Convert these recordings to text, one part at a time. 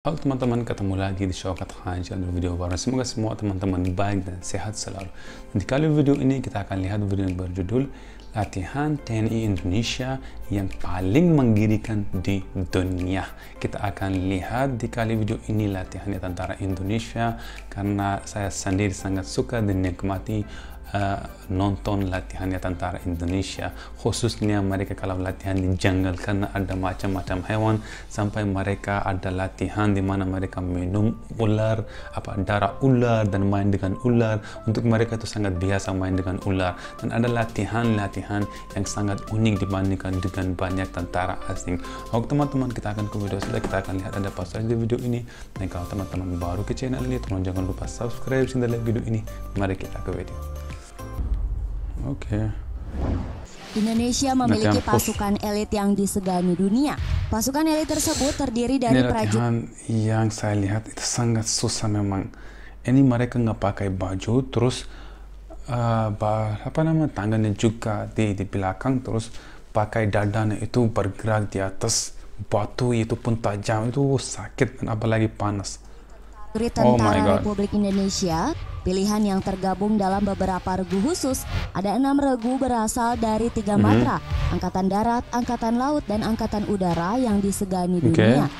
Halo teman-teman, ketemu lagi di Syaukat Khan channel video baru. Semoga semua teman-teman baik dan sehat selalu. Di kali video ini kita akan lihat video yang berjudul Latihan TNI Indonesia yang paling menggiringkan di dunia. Kita akan lihat di kali video ini latihannya tentara Indonesia karena saya sendiri sangat suka dan nikmati nonton latihannya tentara Indonesia, khususnya mereka kalau latihan di jungle karena ada macam-macam hewan, sampai mereka ada latihan di mana mereka minum ular, darah ular dan main dengan ular. Untuk mereka itu sangat biasa main dengan ular, dan ada latihan-latihan yang sangat unik dibandingkan dengan banyak tentara asing. Oke teman-teman, kita akan ke video selanjutnya. Kita akan lihat ada apa saja di video ini, dan kalau teman-teman baru ke channel ini, tolong jangan lupa subscribe dan like video ini. Mari kita ke video. Oke. Indonesia memiliki pasukan elit yang disegani dunia. Pasukan elit tersebut terdiri dari prajurit. Yang saya lihat itu sangat susah memang. Ini mereka nggak pakai baju, terus tangannya juga di belakang, terus pakai dadanya itu bergerak di atas batu, itu pun tajam, itu sakit dan apalagi panas. Tentara Republik Indonesia, pilihan yang tergabung dalam beberapa regu khusus. Ada 6 regu berasal dari 3 matra, Angkatan Darat, Angkatan Laut, dan Angkatan Udara yang disegani dunia.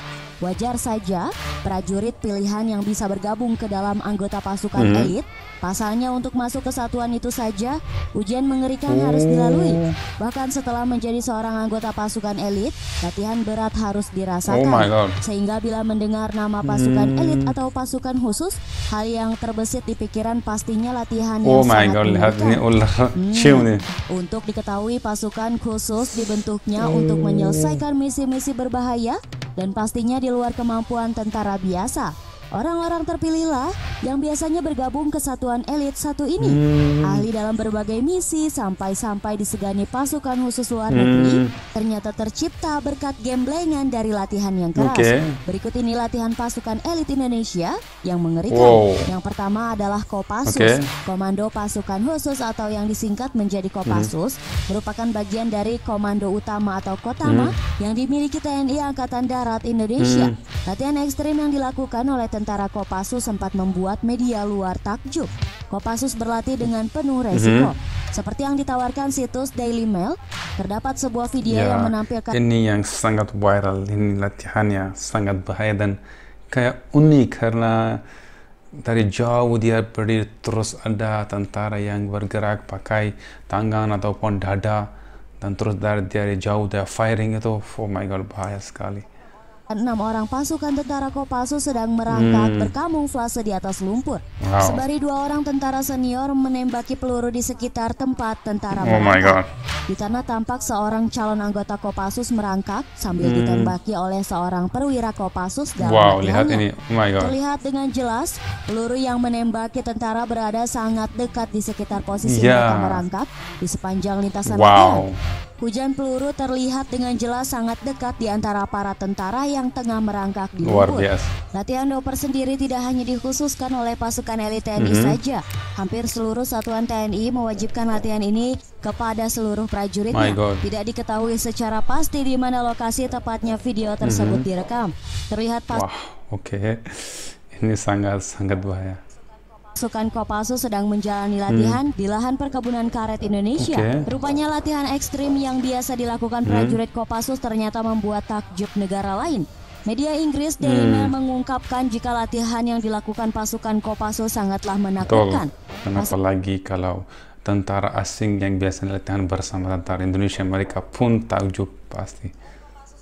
Wajar saja prajurit pilihan yang bisa bergabung ke dalam anggota pasukan elit. Pasalnya untuk masuk ke satuan itu saja, ujian mengerikan harus dilalui. Bahkan setelah menjadi seorang anggota pasukan elit, latihan berat harus dirasakan. Sehingga bila mendengar nama pasukan elit atau pasukan khusus, hal yang terbesit di pikiran pastinya latihan yang sangat mengerikan. Untuk diketahui, pasukan khusus dibentuknya untuk menyelesaikan misi-misi berbahaya dan pastinya di luar kemampuan tentara biasa. Orang-orang terpilihlah yang biasanya bergabung ke satuan elit satu ini. Ahli dalam berbagai misi sampai-sampai disegani pasukan khusus luar negeri ternyata tercipta berkat gemblengan dari latihan yang keras. Berikut ini latihan pasukan elit Indonesia yang mengerikan. Yang pertama adalah Kopassus, Komando Pasukan Khusus atau yang disingkat menjadi Kopassus, merupakan bagian dari Komando Utama atau Kotama yang dimiliki TNI Angkatan Darat Indonesia. Latihan ekstrim yang dilakukan oleh tentara Kopassus sempat membuat media luar takjub. Kopassus berlatih dengan penuh resiko. Seperti yang ditawarkan situs Daily Mail, terdapat sebuah video yang menampilkan ini yang sangat viral. Ini latihannya sangat bahaya dan kayak unik karena dari jauh dia berdiri, terus ada tentara yang bergerak pakai tangan ataupun dada, dan terus dari jauh dia firing itu, oh my god, bahaya sekali. 6 orang pasukan tentara Kopassus sedang merangkak berkamuflase di atas lumpur. Sembari 2 orang tentara senior menembaki peluru di sekitar tempat tentara merangkak. Di tanah tampak seorang calon anggota Kopassus merangkak sambil ditembaki oleh seorang perwira Kopassus dalam latihannya. Terlihat dengan jelas peluru yang menembaki tentara berada sangat dekat di sekitar posisi mereka merangkak di sepanjang lintasan latihan. Hujan peluru terlihat dengan jelas sangat dekat di antara para tentara yang tengah merangkak di lumpur. Latihan Doper sendiri tidak hanya dikhususkan oleh pasukan elit TNI saja. Hampir seluruh satuan TNI mewajibkan latihan ini kepada seluruh prajuritnya. Tidak diketahui secara pasti di mana lokasi tepatnya video tersebut direkam. Terlihat ini sangat bahaya. Pasukan Kopassus sedang menjalani latihan di lahan perkebunan karet Indonesia. Rupanya latihan ekstrim yang biasa dilakukan prajurit Kopassus ternyata membuat takjub negara lain. Media Inggris Daily Mail mengungkapkan jika latihan yang dilakukan pasukan Kopassus sangatlah menakutkan. Kenapa lagi kalau tentara asing yang biasa latihan bersama tentara Indonesia, mereka pun takjub pasti.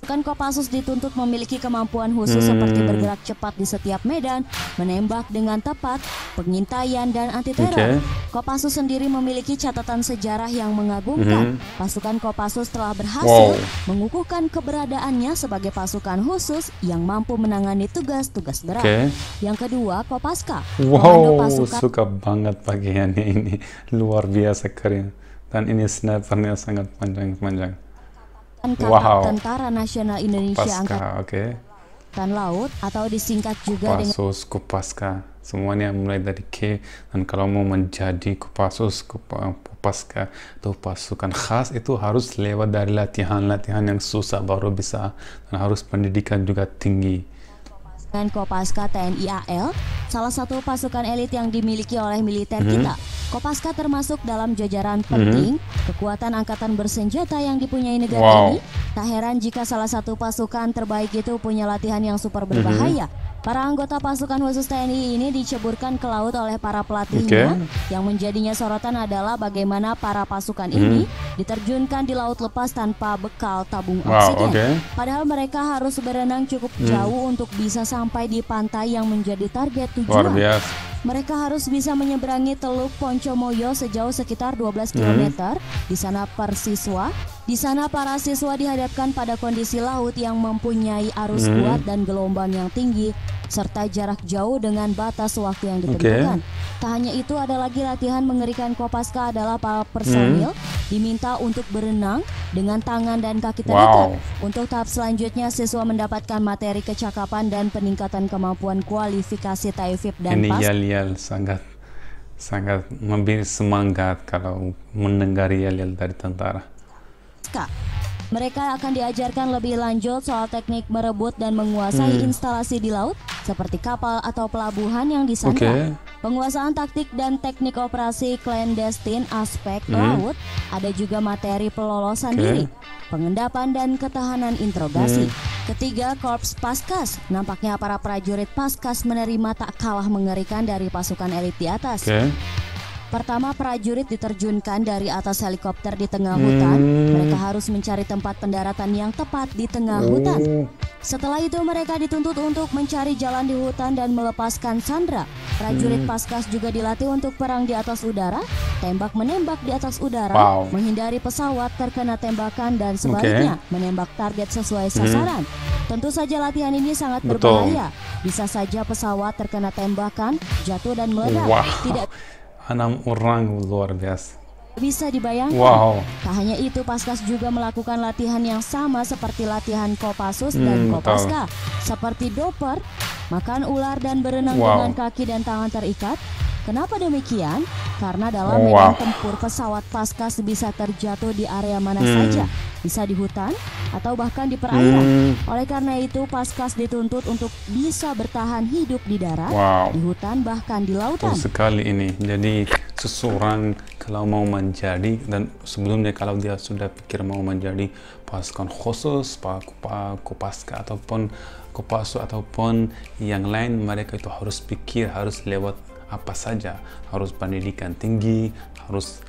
Kopassus dituntut memiliki kemampuan khusus seperti bergerak cepat di setiap medan, menembak dengan tepat, pengintaian, dan anti teror. Kopassus sendiri memiliki catatan sejarah yang mengagumkan. Pasukan Kopassus telah berhasil mengukuhkan keberadaannya sebagai pasukan khusus yang mampu menangani tugas-tugas berat. Yang kedua, Kopaska. Suka banget bagiannya ini, luar biasa keren. Dan ini snipernya sangat panjang-panjang. Tentara Nasional Indonesia Angkatan Laut atau disingkat juga dengan Kopaska. Semuanya mulai dari K, dan kalau mau menjadi Kopassus, Kopaska itu pasukan khas, itu harus lewat dari latihan-latihan yang susah baru bisa, dan harus pendidikan juga tinggi. Dengan Kopaska TNI AL, salah satu pasukan elit yang dimiliki oleh militer kita. Kopaska termasuk dalam jajaran penting kekuatan angkatan bersenjata yang dipunyai negara ini. Tak heran jika salah satu pasukan terbaik itu punya latihan yang super berbahaya. Para anggota pasukan khusus TNI ini diceburkan ke laut oleh para pelatihnya. Yang menjadinya sorotan adalah bagaimana para pasukan ini diterjunkan di laut lepas tanpa bekal tabung oksigen. Padahal mereka harus berenang cukup jauh untuk bisa sampai di pantai yang menjadi target tujuan. Mereka harus bisa menyeberangi Teluk Poncomoyo sejauh sekitar 12 km. Di sana para siswa dihadapkan pada kondisi laut yang mempunyai arus kuat dan gelombang yang tinggi serta jarak jauh dengan batas waktu yang ditentukan. Tak hanya itu, ada lagi latihan mengerikan Kopaska adalah para personil diminta untuk berenang dengan tangan dan kaki terikat. Untuk tahap selanjutnya, siswa mendapatkan materi kecakapan dan peningkatan kemampuan kualifikasi TAIFIP dan PAS. Ini yel-yel sangat memberi semangat kalau mendengar yel-yel dari tentara. Mereka akan diajarkan lebih lanjut soal teknik merebut dan menguasai instalasi di laut seperti kapal atau pelabuhan yang disandra. Penguasaan taktik dan teknik operasi clandestine aspek laut. Ada juga materi pelolosan diri, pengendapan dan ketahanan interogasi. Ketiga, Korps Paskas. Nampaknya para prajurit Paskas menerima tak kalah mengerikan dari pasukan elit di atas. Pertama, prajurit diterjunkan dari atas helikopter di tengah hutan. Mereka harus mencari tempat pendaratan yang tepat di tengah hutan. Setelah itu mereka dituntut untuk mencari jalan di hutan dan melepaskan sandera. Prajurit Paskas juga dilatih untuk perang di atas udara, tembak-menembak di atas udara, menghindari pesawat terkena tembakan dan sebaliknya, menembak target sesuai sasaran. Tentu saja latihan ini sangat berbahaya. Bisa saja pesawat terkena tembakan, jatuh dan meledak. Tidak 6 orang, luar biasa. Bisa dibayangkan. Tak hanya itu, Paskas juga melakukan latihan yang sama seperti latihan Kopassus dan Kopaska, seperti doper, makan ular dan berenang dengan kaki dan tangan terikat. Kenapa demikian? Karena dalam medan tempur pesawat Paskas bisa terjatuh di area mana saja, bisa di hutan atau bahkan di perairan. Oleh karena itu, Paskas dituntut untuk bisa bertahan hidup di darat, di hutan, bahkan di lautan. Betul sekali ini. Jadi seseorang kalau mau menjadi, dan sebelumnya kalau dia sudah pikir mau menjadi pasukan khusus, Kopaska ataupun Kopassus ataupun yang lain, mereka itu harus pikir, harus lewat apa saja, harus pendidikan tinggi, harus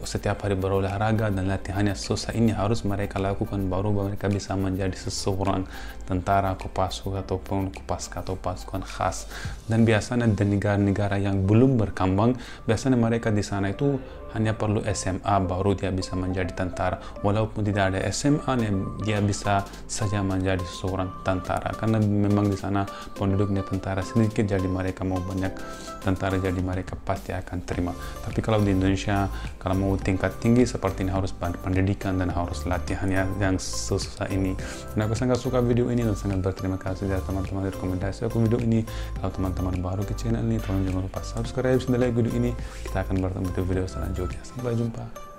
setiap hari berolahraga dan latihannya susah ini harus mereka lakukan, baru mereka bisa menjadi seseorang tentara Kopassus ataupun Kopaska atau pasukan khas. Dan biasanya di negara-negara yang belum berkembang, biasanya mereka di sana itu hanya perlu SMA baru dia bisa menjadi tentara. Walaupun tidak ada SMA, dia bisa saja menjadi seorang tentara karena memang di sana penduduknya tentara sedikit, jadi mereka mau banyak tentara, jadi mereka pasti akan terima. Tapi kalau di Indonesia, kalau mau tingkat tinggi seperti ini harus pendidikan dan harus latihan yang susah ini. Dan aku sangat suka video ini dan sangat berterima kasih dari teman-teman rekomendasi aku video ini. Kalau teman-teman baru ke channel ini, tolong jangan lupa subscribe dan like video ini. Kita akan bertemu di video selanjutnya. Sampai jumpa.